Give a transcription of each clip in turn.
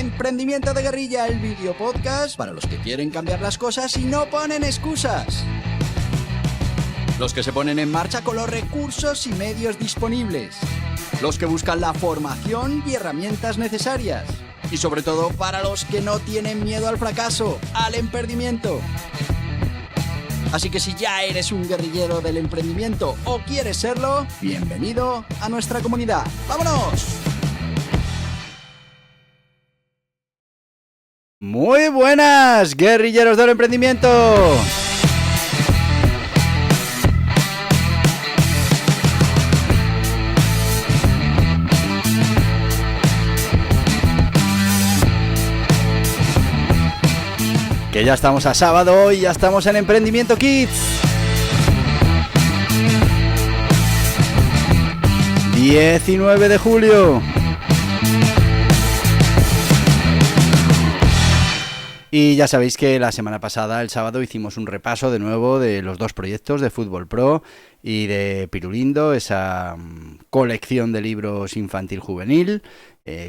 Emprendimiento de Guerrilla, el video podcast para los que quieren cambiar las cosas y no ponen excusas. Los que se ponen en marcha con los recursos y medios disponibles. Los que buscan la formación y herramientas necesarias. Y sobre todo para los que no tienen miedo al fracaso, al emprendimiento. Así que si ya eres un guerrillero del emprendimiento o quieres serlo, bienvenido a nuestra comunidad. ¡Vámonos! Muy buenas, guerrilleros del emprendimiento. Que ya estamos a sábado y ya estamos en Emprendimiento Kids. 19 de julio. Y ya sabéis que la semana pasada, el sábado, hicimos un repaso de nuevo de los dos proyectos de Fútbol Pro y de Pirulindo, esa colección de libros infantil-juvenil,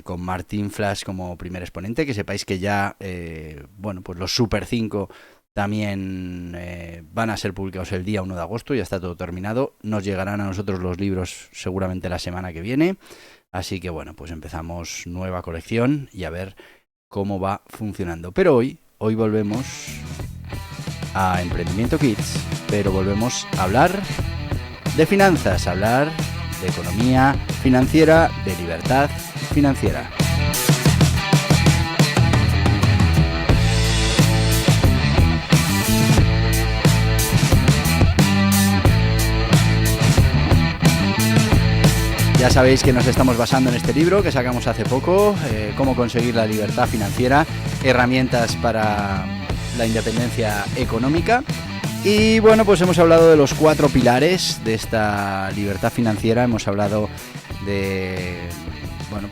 con Martín Flash como primer exponente. Que sepáis que ya, pues los Super 5 también van a ser publicados el día 1 de agosto, ya está todo terminado. Nos llegarán a nosotros los libros seguramente la semana que viene. Así que bueno, pues empezamos nueva colección y a ver cómo va funcionando. Pero hoy volvemos a Emprendimiento Kids, pero volvemos a hablar de finanzas, a hablar de economía financiera, de libertad financiera. Ya sabéis que nos estamos basando en este libro que sacamos hace poco, Cómo conseguir la libertad financiera, herramientas para la independencia económica. Y bueno, pues hemos hablado de los 4 pilares de esta libertad financiera. Hemos hablado de,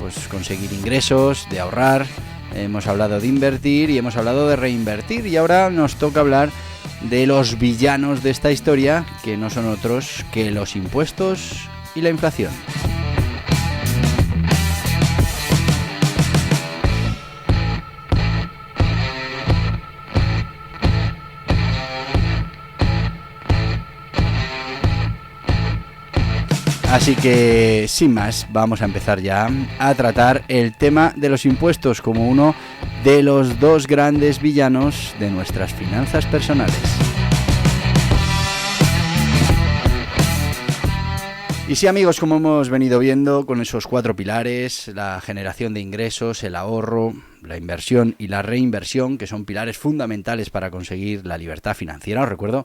pues conseguir ingresos, de ahorrar, hemos hablado de invertir y hemos hablado de reinvertir. Y ahora nos toca hablar de los villanos de esta historia, que no son otros que los impuestos y la inflación. Así que, sin más, vamos a empezar ya a tratar el tema de los impuestos como uno de los 2 grandes villanos de nuestras finanzas personales. Y sí, amigos, como hemos venido viendo, con esos 4 pilares, la generación de ingresos, el ahorro, la inversión y la reinversión, que son pilares fundamentales para conseguir la libertad financiera. Os recuerdo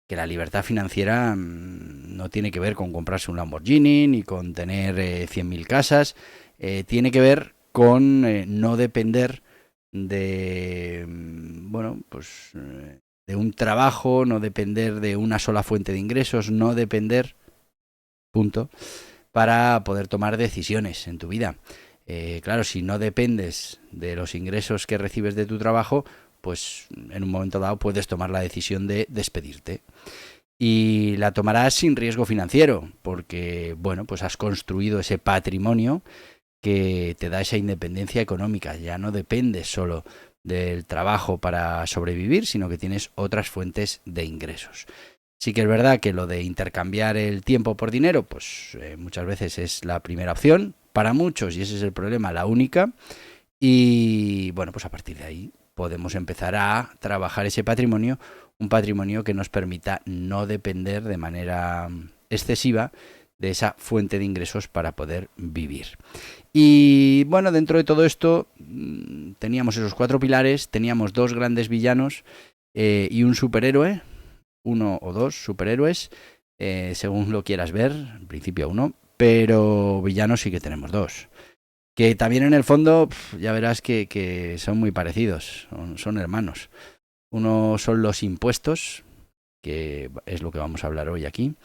que la libertad financiera no tiene que ver con comprarse un Lamborghini ni con tener 100.000 casas. Tiene que ver con no depender de de un trabajo, no depender de una sola fuente de ingresos, no depender, para poder tomar decisiones en tu vida. Claro, si no dependes de los ingresos que recibes de tu trabajo, pues en un momento dado puedes tomar la decisión de despedirte. Y la tomarás sin riesgo financiero, porque pues has construido ese patrimonio que te da esa independencia económica. Ya no dependes solo del trabajo para sobrevivir, sino que tienes otras fuentes de ingresos. Sí que es verdad que lo de intercambiar el tiempo por dinero, pues muchas veces es la primera opción, para muchos, y ese es el problema, la única. Y pues a partir de ahí podemos empezar a trabajar ese patrimonio, un patrimonio que nos permita no depender de manera excesiva de esa fuente de ingresos para poder vivir. Y dentro de todo esto teníamos esos 4 pilares, teníamos 2 grandes villanos y un superhéroe, 1 o 2 superhéroes, según lo quieras ver, en principio 1, pero villanos sí que tenemos 2. Que también en el fondo ya verás que son muy parecidos, son hermanos. Uno son los impuestos, que es lo que vamos a hablar hoy aquí.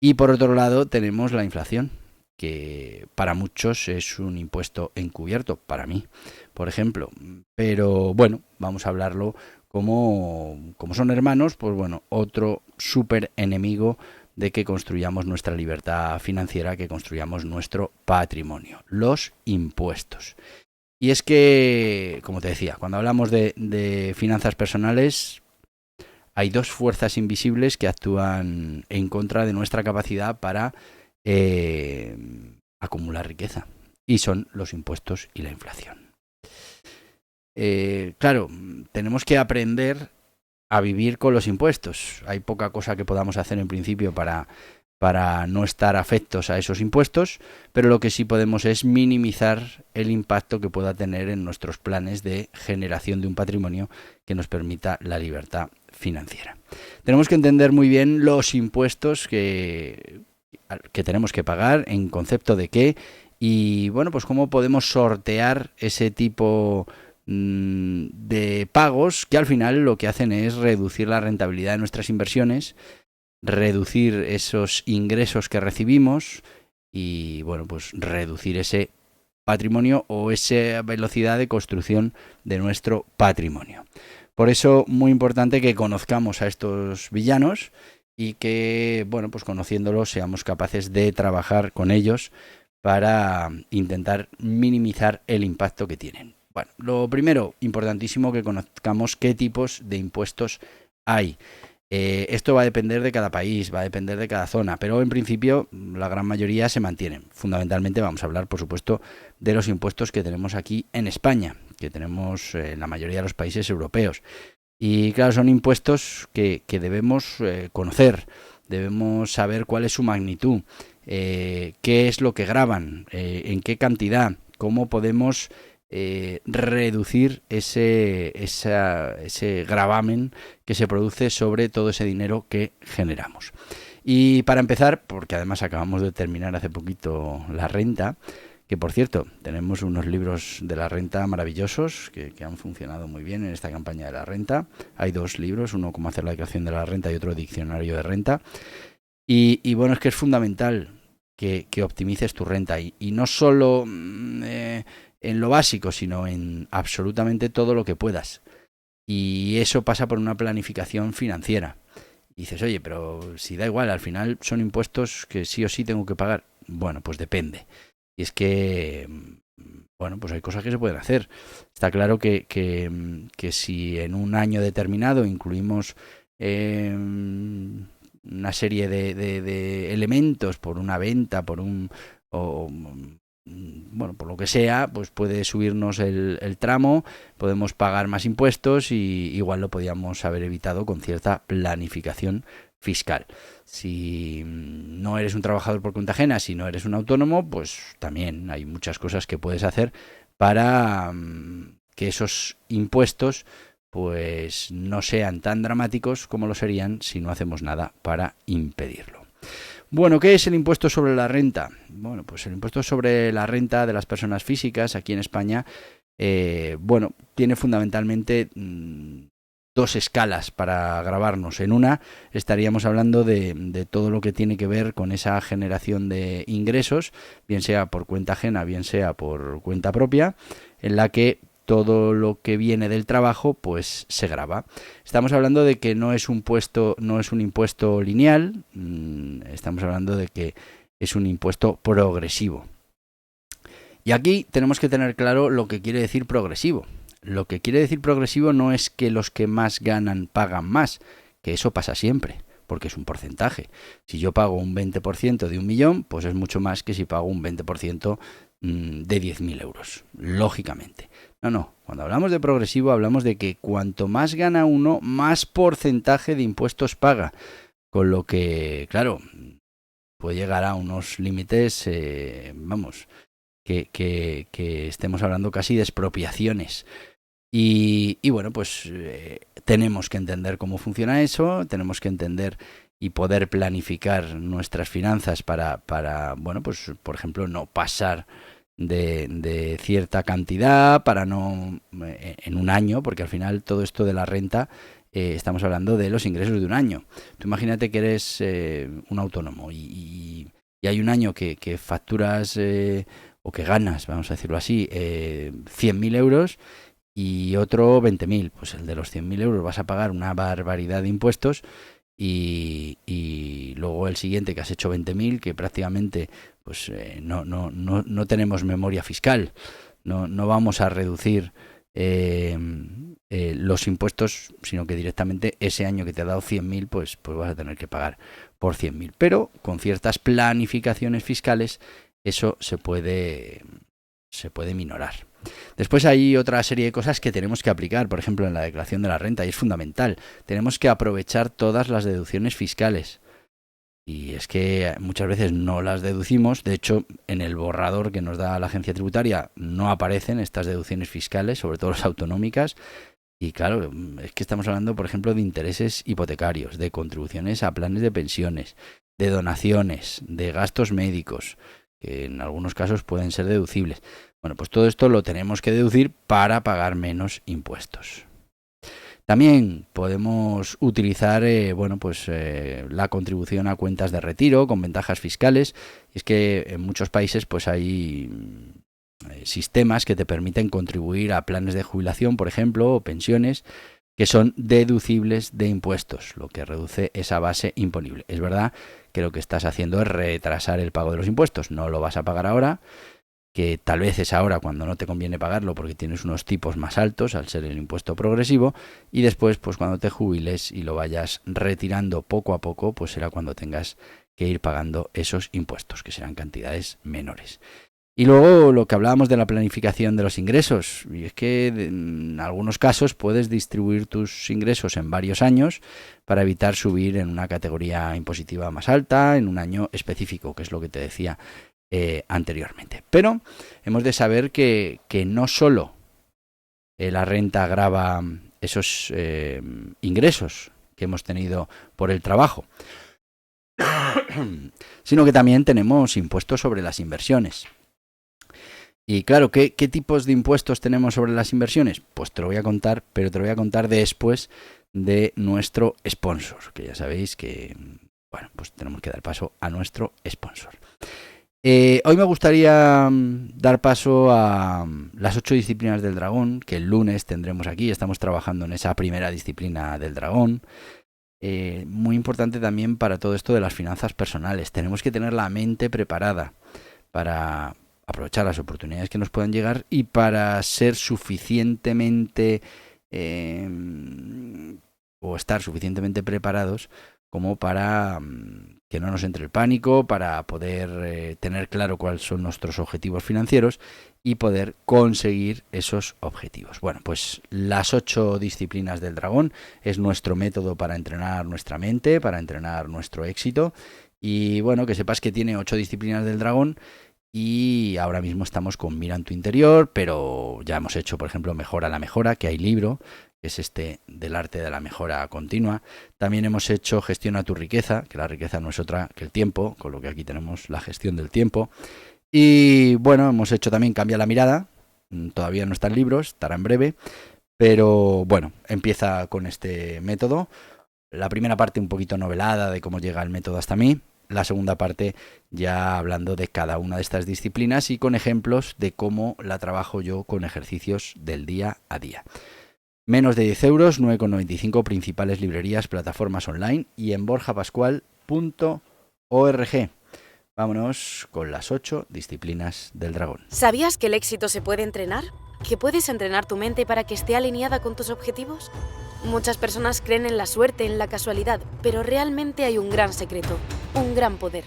Y por otro lado tenemos la inflación, que para muchos es un impuesto encubierto, para mí, por ejemplo. Pero vamos a hablarlo como son hermanos, pues otro súper enemigo de que construyamos nuestra libertad financiera, que construyamos nuestro patrimonio, los impuestos. Y es que, como te decía, cuando hablamos de finanzas personales, hay dos fuerzas invisibles que actúan en contra de nuestra capacidad para eh, acumular riqueza. Y son los impuestos y la inflación. Claro, tenemos que aprender a vivir con los impuestos. Hay poca cosa que podamos hacer en principio para no estar afectos a esos impuestos, pero lo que sí podemos es minimizar el impacto que pueda tener en nuestros planes de generación de un patrimonio que nos permita la libertad financiera. Tenemos que entender muy bien los impuestos que tenemos que pagar, en concepto de qué, y bueno, pues cómo podemos sortear ese tipo de pagos que al final lo que hacen es reducir la rentabilidad de nuestras inversiones, reducir esos ingresos que recibimos y bueno, pues reducir ese patrimonio o esa velocidad de construcción de nuestro patrimonio. Por eso, muy importante que conozcamos a estos villanos y que, bueno, pues conociéndolos seamos capaces de trabajar con ellos para intentar minimizar el impacto que tienen. Bueno, lo primero, importantísimo que conozcamos qué tipos de impuestos hay. Esto va a depender de cada país, va a depender de cada zona, pero en principio la gran mayoría se mantienen. Fundamentalmente vamos a hablar, por supuesto, de los impuestos que tenemos aquí en España, que tenemos en la mayoría de los países europeos. Y claro, son impuestos que debemos conocer, debemos saber cuál es su magnitud, qué es lo que gravan, en qué cantidad, cómo podemos reducir ese gravamen que se produce sobre todo ese dinero que generamos. Y para empezar, porque además acabamos de terminar hace poquito la renta, que por cierto, tenemos unos libros de la renta maravillosos que han funcionado muy bien en esta campaña de la renta. Hay dos libros, uno cómo hacer la declaración de la renta y otro diccionario de renta. Y bueno, es que es fundamental que optimices tu renta y no solo en lo básico, sino en absolutamente todo lo que puedas. Y eso pasa por una planificación financiera. Y dices, oye, pero si da igual, al final son impuestos que sí o sí tengo que pagar. Bueno, pues depende. Y es que, bueno, pues hay cosas que se pueden hacer. Está claro que si en un año determinado incluimos una serie de elementos por una venta, por un... bueno, por lo que sea, pues puede subirnos el tramo, podemos pagar más impuestos y igual lo podíamos haber evitado con cierta planificación fiscal. Si no eres un trabajador por cuenta ajena, si no eres un autónomo, pues también hay muchas cosas que puedes hacer para que esos impuestos pues no sean tan dramáticos como lo serían si no hacemos nada para impedirlo. Bueno, ¿qué es el impuesto sobre la renta? Bueno, pues el impuesto sobre la renta de las personas físicas aquí en España, bueno, tiene fundamentalmente dos escalas para gravarnos. En una estaríamos hablando de todo lo que tiene que ver con esa generación de ingresos, bien sea por cuenta ajena, bien sea por cuenta propia, en la que todo lo que viene del trabajo pues se grava. Estamos hablando de que no es un impuesto lineal, estamos hablando de que es un impuesto progresivo. Y aquí tenemos que tener claro lo que quiere decir progresivo. Lo que quiere decir progresivo no es que los que más ganan pagan más, que eso pasa siempre, porque es un porcentaje. Si yo pago un 20% de 1.000.000, pues es mucho más que si pago un 20% de 10.000 euros, lógicamente. No, cuando hablamos de progresivo hablamos de que cuanto más gana uno, más porcentaje de impuestos paga. Con lo que, claro, puede llegar a unos límites, vamos, que estemos hablando casi de expropiaciones. Y bueno, pues tenemos que entender cómo funciona eso, tenemos que entender y poder planificar nuestras finanzas para bueno, pues por ejemplo, no pasar de cierta cantidad para no en un año, porque al final todo esto de la renta estamos hablando de los ingresos de un año. Tú imagínate que eres un autónomo y hay un año que facturas o que ganas, vamos a decirlo así, 100.000 euros y otro 20.000. Pues el de los 100.000 euros vas a pagar una barbaridad de impuestos y luego el siguiente que has hecho 20.000, que prácticamente pues no tenemos memoria fiscal. No vamos a reducir los impuestos, sino que directamente ese año que te ha dado 100.000, pues vas a tener que pagar por 100.000. Pero con ciertas planificaciones fiscales eso se puede minorar. Después hay otra serie de cosas que tenemos que aplicar, por ejemplo en la declaración de la renta, y es fundamental. Tenemos que aprovechar todas las deducciones fiscales. Y es que muchas veces no las deducimos. De hecho, en el borrador que nos da la agencia tributaria no aparecen estas deducciones fiscales, sobre todo las autonómicas. Y claro, es que estamos hablando, por ejemplo, de intereses hipotecarios, de contribuciones a planes de pensiones, de donaciones, de gastos médicos, que en algunos casos pueden ser deducibles. Bueno, pues todo esto lo tenemos que deducir para pagar menos impuestos. También podemos utilizar la contribución a cuentas de retiro con ventajas fiscales. Y es que en muchos países pues hay sistemas que te permiten contribuir a planes de jubilación, por ejemplo, o pensiones, que son deducibles de impuestos, lo que reduce esa base imponible. Es verdad que lo que estás haciendo es retrasar el pago de los impuestos. No lo vas a pagar ahora, que tal vez es ahora cuando no te conviene pagarlo porque tienes unos tipos más altos al ser el impuesto progresivo, y después pues cuando te jubiles y lo vayas retirando poco a poco, pues será cuando tengas que ir pagando esos impuestos, que serán cantidades menores. Y luego lo que hablábamos de la planificación de los ingresos, y es que en algunos casos puedes distribuir tus ingresos en varios años para evitar subir en una categoría impositiva más alta en un año específico, que es lo que te decía anteriormente. Pero hemos de saber que no solo la renta grava esos ingresos que hemos tenido por el trabajo, sino que también tenemos impuestos sobre las inversiones. Y claro, ¿qué tipos de impuestos tenemos sobre las inversiones? Pues te lo voy a contar, pero te lo voy a contar después de nuestro sponsor, que ya sabéis que, bueno, pues tenemos que dar paso a nuestro sponsor. Hoy me gustaría dar paso a las 8 disciplinas del dragón, que el lunes tendremos aquí. Estamos trabajando en esa primera disciplina del dragón. Muy importante también para todo esto de las finanzas personales. Tenemos que tener la mente preparada para aprovechar las oportunidades que nos puedan llegar y para ser suficientemente o estar suficientemente preparados como para que no nos entre el pánico, para poder tener claro cuáles son nuestros objetivos financieros y poder conseguir esos objetivos. Bueno, pues las 8 disciplinas del dragón es nuestro método para entrenar nuestra mente, para entrenar nuestro éxito. Y bueno, que sepas que tiene 8 disciplinas del dragón. Y ahora mismo estamos con Mira en tu interior, pero ya hemos hecho, por ejemplo, Mejora la Mejora, que hay libro, que es este del arte de la mejora continua. También hemos hecho Gestiona tu riqueza, que la riqueza no es otra que el tiempo, con lo que aquí tenemos la gestión del tiempo. Y bueno, hemos hecho también Cambia la mirada, todavía no está en libros, estará en breve, pero bueno, empieza con este método. La primera parte un poquito novelada de cómo llega el método hasta mí. La segunda parte ya hablando de cada una de estas disciplinas y con ejemplos de cómo la trabajo yo con ejercicios del día a día. Menos de 10 euros, 9,95, principales librerías, plataformas online y en borjapascual.org. Vámonos con las 8 disciplinas del dragón. ¿Sabías que el éxito se puede entrenar? ¿Que puedes entrenar tu mente para que esté alineada con tus objetivos? Muchas personas creen en la suerte, en la casualidad, pero realmente hay un gran secreto, un gran poder.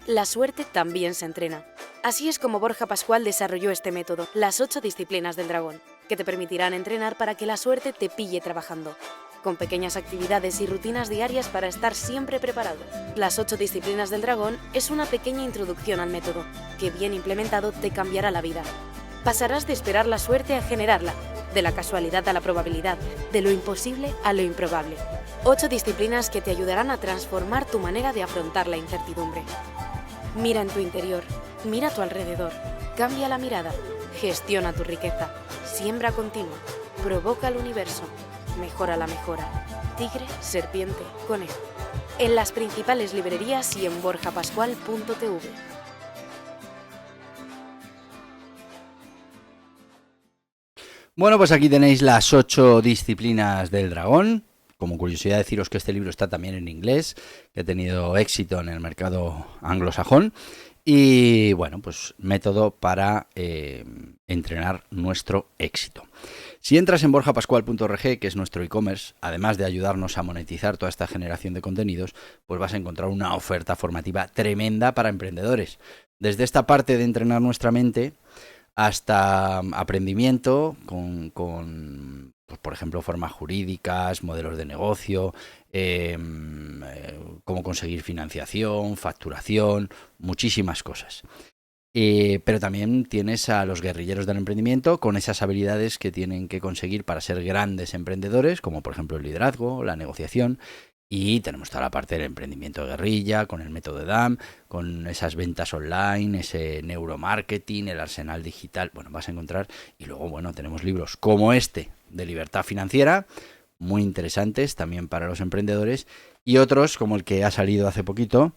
La suerte también se entrena. Así es como Borja Pascual desarrolló este método, las 8 disciplinas del dragón, que te permitirán entrenar para que la suerte te pille trabajando, con pequeñas actividades y rutinas diarias para estar siempre preparado. Las 8 disciplinas del dragón es una pequeña introducción al método, que bien implementado te cambiará la vida. Pasarás de esperar la suerte a generarla, de la casualidad a la probabilidad, de lo imposible a lo improbable. 8 disciplinas que te ayudarán a transformar tu manera de afrontar la incertidumbre. Mira en tu interior, mira a tu alrededor, cambia la mirada, gestiona tu riqueza, siembra continua, provoca el universo, mejora la mejora. Tigre, serpiente, conejo. En las principales librerías y en borjapascual.tv. Bueno, pues aquí tenéis las 8 disciplinas del dragón. Como curiosidad deciros que este libro está también en inglés, que ha tenido éxito en el mercado anglosajón. Y bueno, pues método para entrenar nuestro éxito. Si entras en borjapascual.org, que es nuestro e-commerce, además de ayudarnos a monetizar toda esta generación de contenidos, pues vas a encontrar una oferta formativa tremenda para emprendedores. Desde esta parte de entrenar nuestra mente hasta aprendimiento pues, por ejemplo, formas jurídicas, modelos de negocio, cómo conseguir financiación, facturación, muchísimas cosas. Pero también tienes a los guerrilleros del emprendimiento con esas habilidades que tienen que conseguir para ser grandes emprendedores, como por ejemplo el liderazgo, la negociación. Y tenemos toda la parte del emprendimiento de guerrilla, con el método DAM, con esas ventas online, ese neuromarketing, el arsenal digital. Bueno, vas a encontrar. Y luego, bueno, tenemos libros como este de libertad financiera, muy interesantes también para los emprendedores. Y otros, como el que ha salido hace poquito,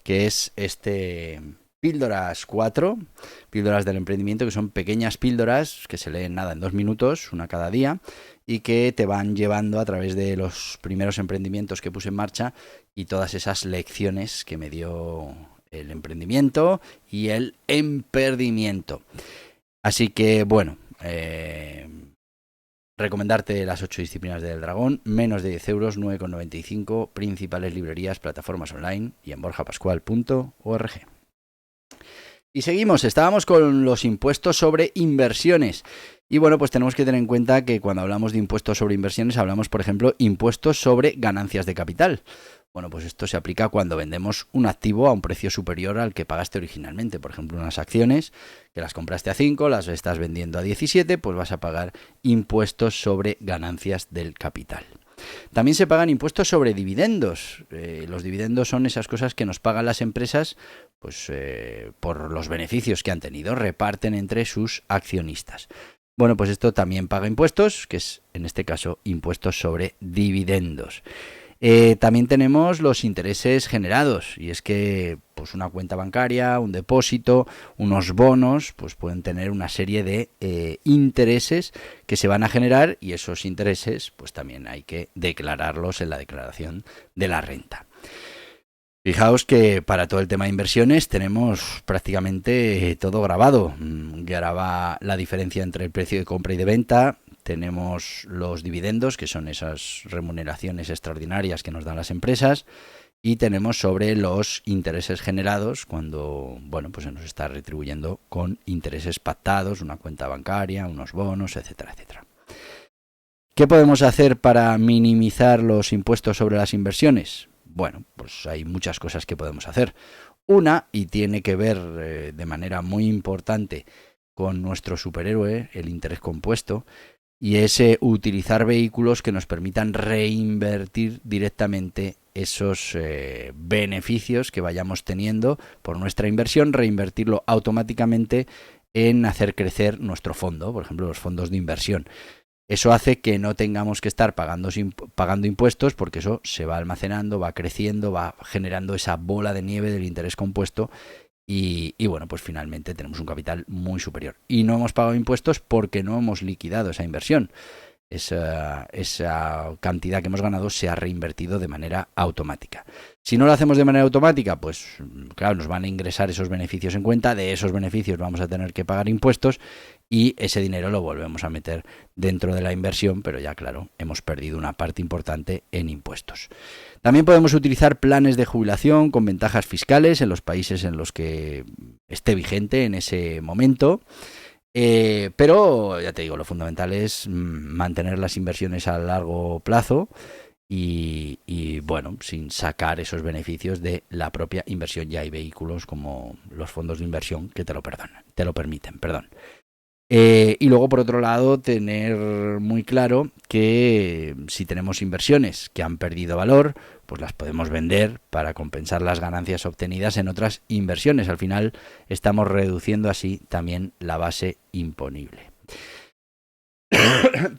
que es este Píldoras 4, Píldoras del Emprendimiento, que son pequeñas píldoras que se leen en 2 minutos, una cada día, y que te van llevando a través de los primeros emprendimientos que puse en marcha y todas esas lecciones que me dio el emprendimiento y el emperdimiento. Así que, bueno, recomendarte las 8 disciplinas del dragón, menos de 10 euros, 9,95, principales librerías, plataformas online y en borjapascual.org. Y seguimos, estábamos con los impuestos sobre inversiones. Y bueno, pues tenemos que tener en cuenta que cuando hablamos de impuestos sobre inversiones, hablamos, por ejemplo, impuestos sobre ganancias de capital. Bueno, pues esto se aplica cuando vendemos un activo a un precio superior al que pagaste originalmente. Por ejemplo, unas acciones que las compraste a 5, las estás vendiendo a 17, pues vas a pagar impuestos sobre ganancias del capital. También se pagan impuestos sobre dividendos. Los dividendos son esas cosas que nos pagan las empresas pues, por los beneficios que han tenido, reparten entre sus accionistas. Bueno, pues esto también paga impuestos, que es en este caso impuestos sobre dividendos. También tenemos los intereses generados, y es que pues una cuenta bancaria, un depósito, unos bonos, pues pueden tener una serie de intereses que se van a generar, y esos intereses pues también hay que declararlos en la declaración de la renta. Fijaos que para todo el tema de inversiones tenemos prácticamente todo grabado. Graba la diferencia entre el precio de compra y de venta. Tenemos los dividendos, que son esas remuneraciones extraordinarias que nos dan las empresas. Y tenemos sobre los intereses generados cuando, bueno, pues se nos está retribuyendo con intereses pactados, una cuenta bancaria, unos bonos, etcétera, etcétera. ¿Qué podemos hacer para minimizar los impuestos sobre las inversiones? Bueno, pues hay muchas cosas que podemos hacer. Una, y tiene que ver de manera muy importante con nuestro superhéroe, el interés compuesto, y es utilizar vehículos que nos permitan reinvertir directamente esos beneficios que vayamos teniendo por nuestra inversión, reinvertirlo automáticamente en hacer crecer nuestro fondo, por ejemplo, los fondos de inversión. Eso hace que no tengamos que estar pagando impuestos, porque eso se va almacenando, va creciendo, va generando esa bola de nieve del interés compuesto y bueno, pues finalmente tenemos un capital muy superior. Y no hemos pagado impuestos porque no hemos liquidado esa inversión. Esa cantidad que hemos ganado se ha reinvertido de manera automática. Si no lo hacemos de manera automática, pues claro, nos van a ingresar esos beneficios en cuenta, de esos beneficios vamos a tener que pagar impuestos y ese dinero lo volvemos a meter dentro de la inversión, pero ya claro, hemos perdido una parte importante en impuestos. También podemos utilizar planes de jubilación con ventajas fiscales en los países en los que esté vigente en ese momento. Pero ya te digo, lo fundamental es mantener las inversiones a largo plazo y bueno, sin sacar esos beneficios de la propia inversión. Ya hay vehículos como los fondos de inversión que te lo permiten. Y luego, por otro lado, tener muy claro que si tenemos inversiones que han perdido valor, pues las podemos vender para compensar las ganancias obtenidas en otras inversiones. Al final estamos reduciendo así también la base imponible.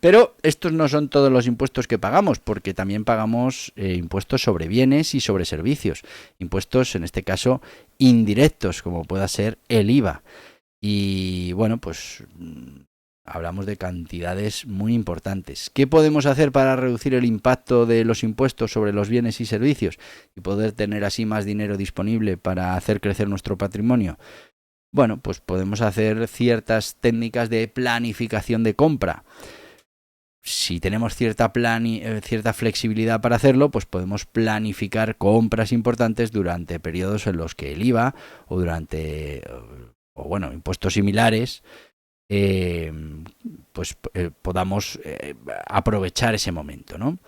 Pero estos no son todos los impuestos que pagamos, porque también pagamos impuestos sobre bienes y sobre servicios. Impuestos, en este caso, indirectos, como pueda ser el IVA. Y bueno, pues hablamos de cantidades muy importantes. ¿Qué podemos hacer para reducir el impacto de los impuestos sobre los bienes y servicios y poder tener así más dinero disponible para hacer crecer nuestro patrimonio? Bueno, pues podemos hacer ciertas técnicas de planificación de compra. Si tenemos cierta flexibilidad para hacerlo, pues podemos planificar compras importantes durante periodos en los que el IVA o impuestos similares podamos aprovechar ese momento, ¿no?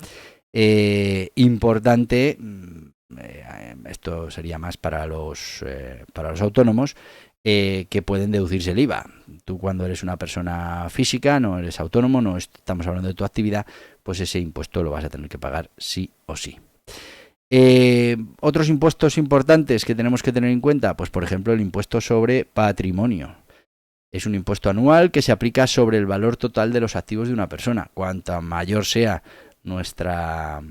Importante, esto sería más para los autónomos, que pueden deducirse el IVA. Tú, cuando eres una persona física, no eres autónomo, no estamos hablando de tu actividad, pues ese impuesto lo vas a tener que pagar sí o sí. Otros impuestos importantes que tenemos que tener en cuenta, pues por ejemplo el impuesto sobre patrimonio. Es un impuesto anual que se aplica sobre el valor total de los activos de una persona. Cuanto mayor sea nuestro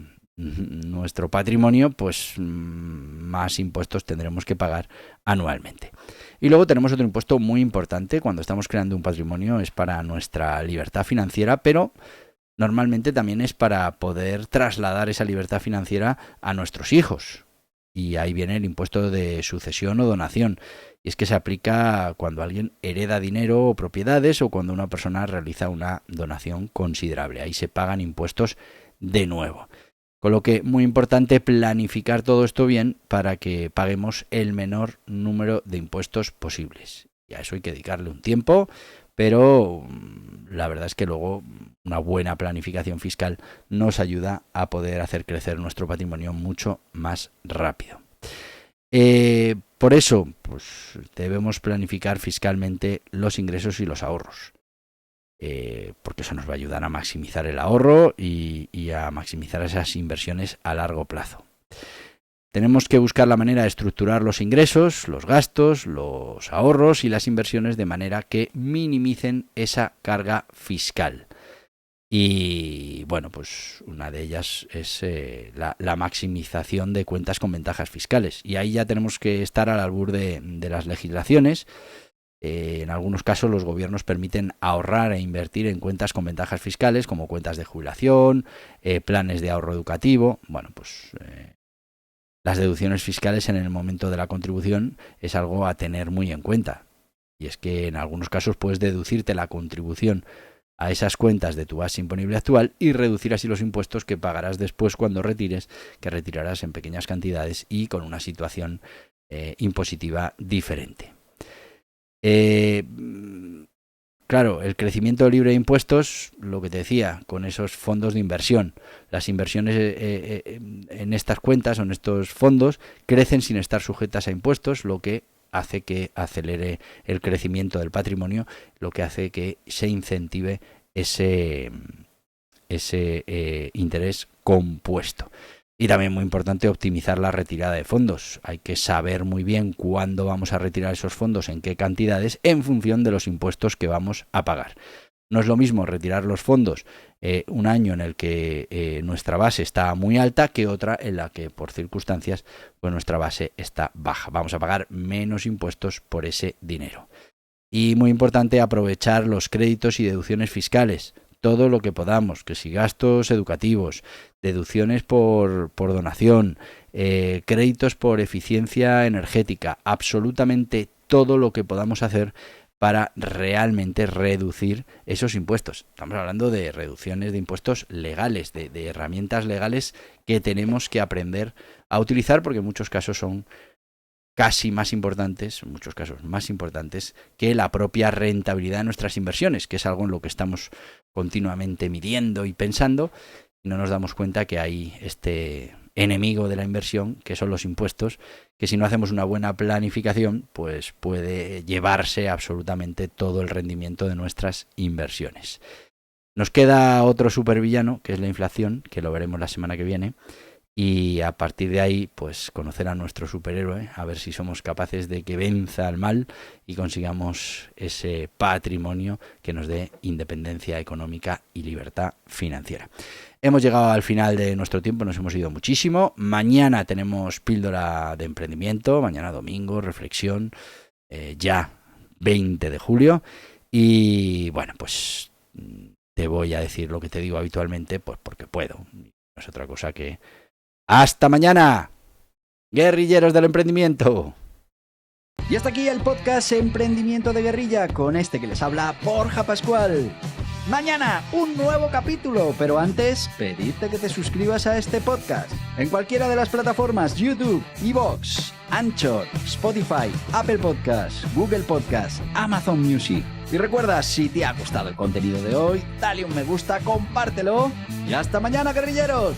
patrimonio, pues más impuestos tendremos que pagar anualmente. Y luego tenemos otro impuesto muy importante cuando estamos creando un patrimonio, es para nuestra libertad financiera, pero normalmente también es para poder trasladar esa libertad financiera a nuestros hijos. Y ahí viene el impuesto de sucesión o donación. Y es que se aplica cuando alguien hereda dinero o propiedades o cuando una persona realiza una donación considerable. Ahí se pagan impuestos de nuevo. Con lo que, muy importante, planificar todo esto bien para que paguemos el menor número de impuestos posibles. Y a eso hay que dedicarle un tiempo, pero la verdad es que luego una buena planificación fiscal nos ayuda a poder hacer crecer nuestro patrimonio mucho más rápido. Por eso, pues debemos planificar fiscalmente los ingresos y los ahorros. Porque eso nos va a ayudar a maximizar el ahorro y a maximizar esas inversiones a largo plazo. Tenemos que buscar la manera de estructurar los ingresos, los gastos, los ahorros y las inversiones de manera que minimicen esa carga fiscal. Y bueno, pues una de ellas es la maximización de cuentas con ventajas fiscales. Y ahí ya tenemos que estar al albur de las legislaciones. En algunos casos los gobiernos permiten ahorrar e invertir en cuentas con ventajas fiscales, como cuentas de jubilación, planes de ahorro educativo. Bueno, pues las deducciones fiscales en el momento de la contribución es algo a tener muy en cuenta. Y es que en algunos casos puedes deducirte la contribución a esas cuentas de tu base imponible actual y reducir así los impuestos que pagarás después cuando retires, que retirarás en pequeñas cantidades y con una situación impositiva diferente. Claro, el crecimiento libre de impuestos, lo que te decía, con esos fondos de inversión. Las inversiones en estas cuentas o en estos fondos crecen sin estar sujetas a impuestos, lo que hace que acelere el crecimiento del patrimonio, lo que hace que se incentive ese interés compuesto. Y también muy importante optimizar la retirada de fondos. Hay que saber muy bien cuándo vamos a retirar esos fondos, en qué cantidades, en función de los impuestos que vamos a pagar. No es lo mismo retirar los fondos un año en el que nuestra base está muy alta que otra en la que por circunstancias pues nuestra base está baja. Vamos a pagar menos impuestos por ese dinero. Y muy importante aprovechar los créditos y deducciones fiscales. Todo lo que podamos, que si gastos educativos, deducciones por donación, créditos por eficiencia energética, absolutamente todo lo que podamos hacer para realmente reducir esos impuestos. Estamos hablando de reducciones de impuestos legales, de herramientas legales que tenemos que aprender a utilizar porque en muchos casos son casi más importantes, en muchos casos más importantes que la propia rentabilidad de nuestras inversiones, que es algo en lo que estamos continuamente midiendo y pensando, y no nos damos cuenta que hay este enemigo de la inversión, que son los impuestos, que si no hacemos una buena planificación, pues puede llevarse absolutamente todo el rendimiento de nuestras inversiones. Nos queda otro supervillano, que es la inflación, que lo veremos la semana que viene, y a partir de ahí, pues conocer a nuestro superhéroe, a ver si somos capaces de que venza al mal y consigamos ese patrimonio que nos dé independencia económica y libertad financiera. Hemos llegado al final de nuestro tiempo, nos hemos ido muchísimo. Mañana tenemos píldora de emprendimiento, mañana domingo, reflexión, ya 20 de julio. Y bueno, pues te voy a decir lo que te digo habitualmente, pues porque puedo. No es otra cosa que... ¡Hasta mañana! ¡Guerrilleros del emprendimiento! Y hasta aquí el podcast Emprendimiento de Guerrilla, con este que les habla Borja Pascual. Mañana un nuevo capítulo, pero antes pedirte que te suscribas a este podcast en cualquiera de las plataformas YouTube, iVoox, Anchor, Spotify, Apple Podcasts, Google Podcasts, Amazon Music. Y recuerda, si te ha gustado el contenido de hoy, dale un me gusta, compártelo y hasta mañana, guerrilleros.